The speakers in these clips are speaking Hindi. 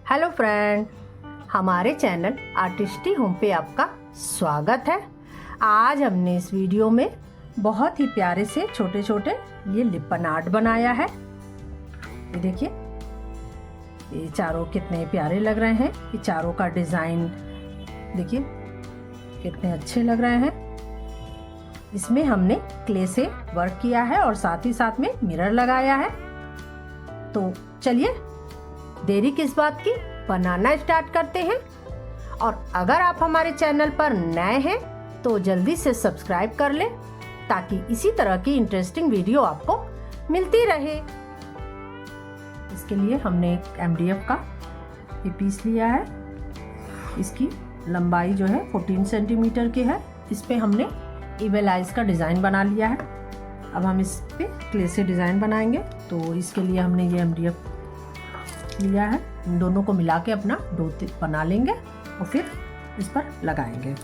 हेलो फ्रेंड, हमारे चैनल आर्टिस्टी होम पे आपका स्वागत है। आज हमने इस वीडियो में बहुत ही प्यारे से छोटे छोटे ये लिपन आर्ट बनाया है। ये देखिए, ये चारों कितने प्यारे लग रहे हैं। ये चारों का डिज़ाइन देखिए कितने अच्छे लग रहे हैं। इसमें हमने क्ले से वर्क किया है और साथ ही साथ में मिरर लगाया है। तो चलिए देरी किस बात की, बनाना स्टार्ट करते हैं। और अगर आप हमारे चैनल पर नए हैं तो जल्दी से सब्सक्राइब कर लें ताकि इसी तरह की इंटरेस्टिंग वीडियो आपको मिलती रहे। इसके लिए हमने एक MDF का ये पीस लिया है। इसकी लंबाई जो है 14 सेंटीमीटर की है। इस पे हमने इवल आइज का डिज़ाइन बना लिया है। अब हम इस पे क्ले से डिज़ाइन बनाएंगे। तो इसके लिए हमने ये MDF लिया है। इन दोनों को मिला के अपना डो बना लेंगे और फिर इस पर लगाएंगे।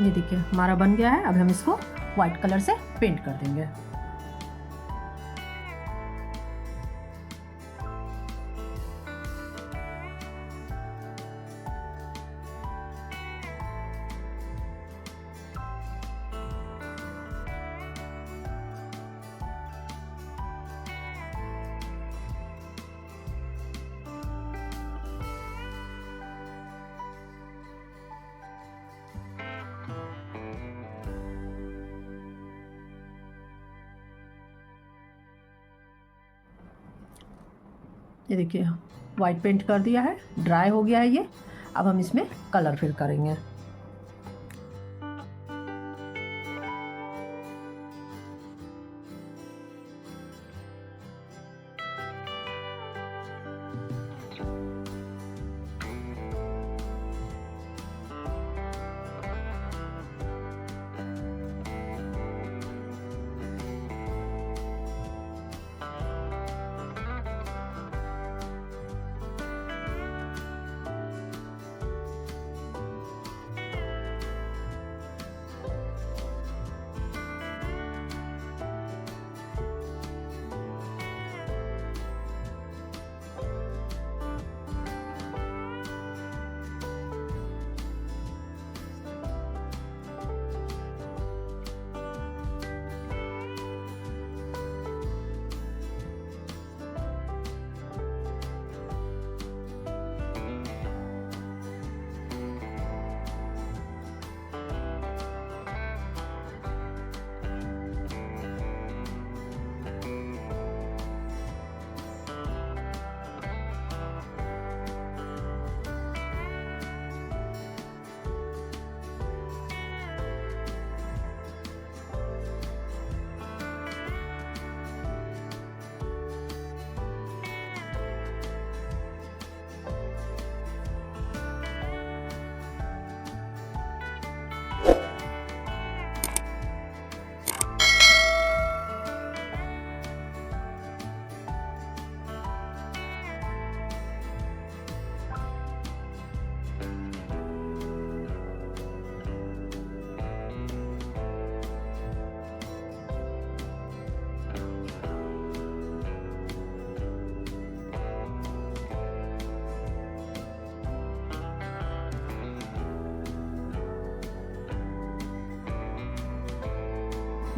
ये देखिए हमारा बन गया है। अब हम इसको व्हाइट कलर से पेंट कर देंगे। ये देखिए वाइट पेंट कर दिया है, ड्राई हो गया है ये। अब हम इसमें कलर फिल करेंगे।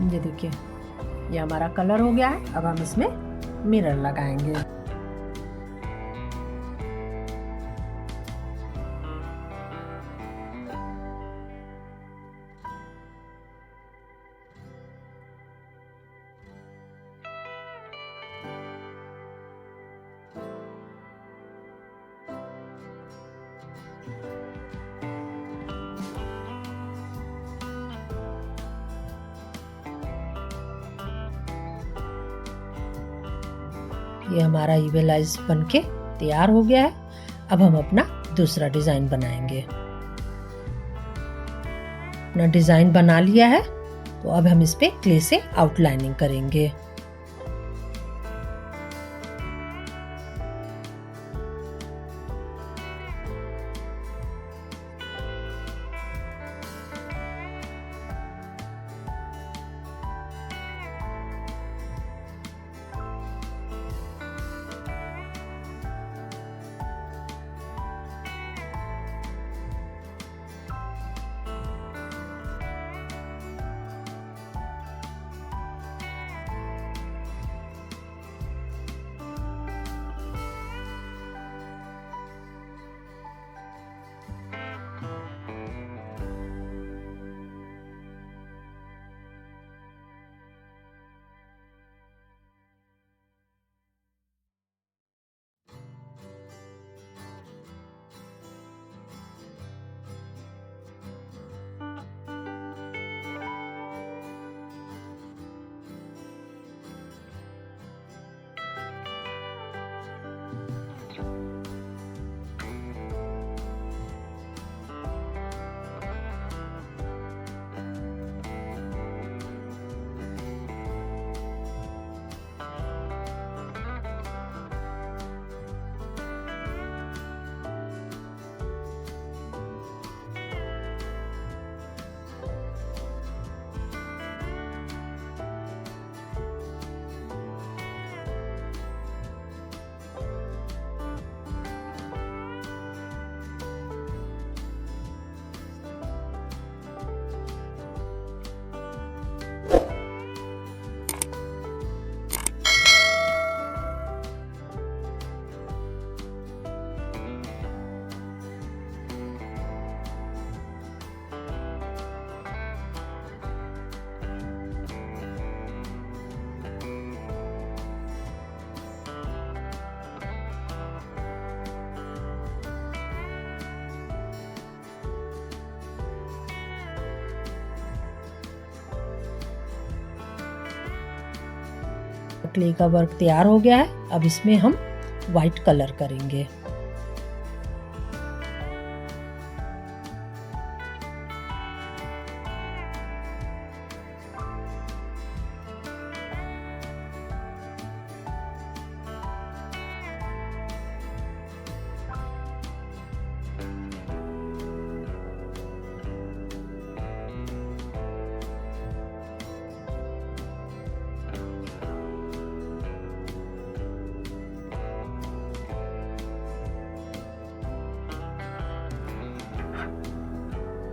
ये देखिए, ये हमारा कलर हो गया है। अब हम इसमें मिरर लगाएंगे। ये हमारा इवेल आइज बनके तैयार हो गया है। अब हम अपना दूसरा डिजाइन बनाएंगे। अपना डिजाइन बना लिया है, तो अब हम इस पे क्ले से आउटलाइनिंग करेंगे। क्ले का वर्क तैयार हो गया है। अब इसमें हम वाइट कलर करेंगे।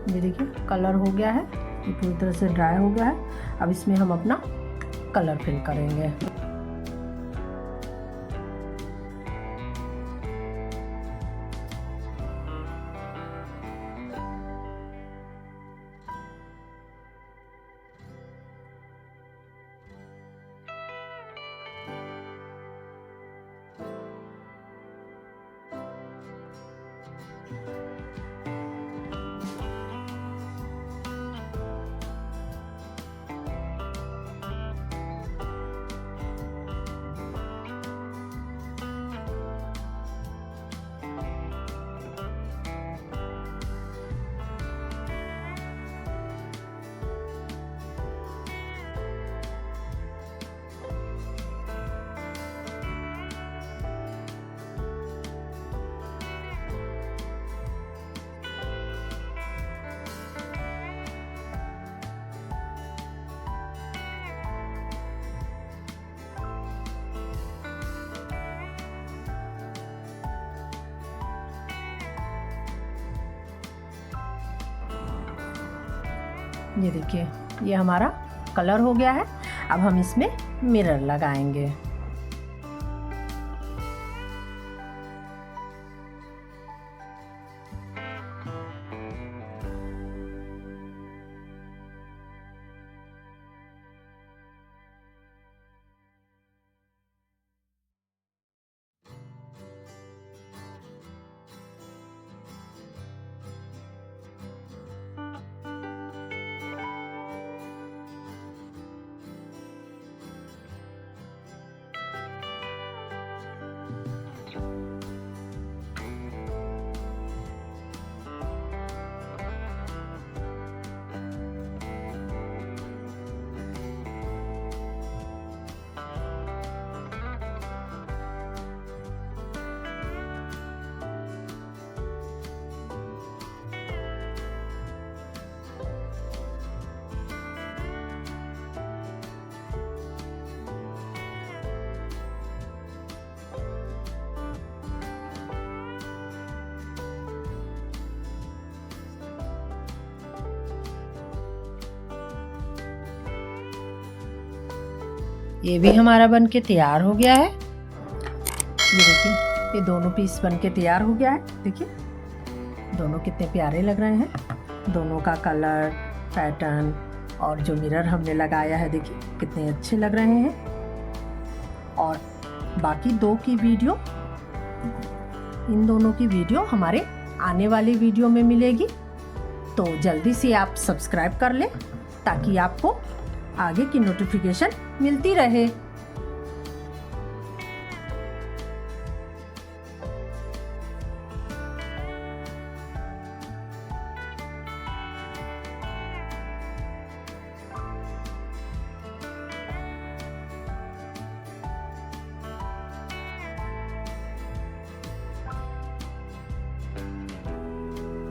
ये देखिए कलर हो गया है, ये पूरी तरह से ड्राई हो गया है। अब इसमें हम अपना कलर फिल करेंगे। ये देखिए, ये हमारा कलर हो गया है। अब हम इसमें मिरर लगाएंगे। ये भी हमारा बन के तैयार हो गया है। ये देखिए, ये दोनों पीस बन के तैयार हो गया है। देखिए दोनों कितने प्यारे लग रहे हैं। दोनों का कलर, पैटर्न और जो मिरर हमने लगाया है, देखिए कितने अच्छे लग रहे हैं। और बाकी दो की वीडियो, इन दोनों की वीडियो हमारे आने वाली वीडियो में मिलेगी। तो जल्दी से आप सब्सक्राइब कर लें ताकि आपको आगे की नोटिफिकेशन मिलती रहे।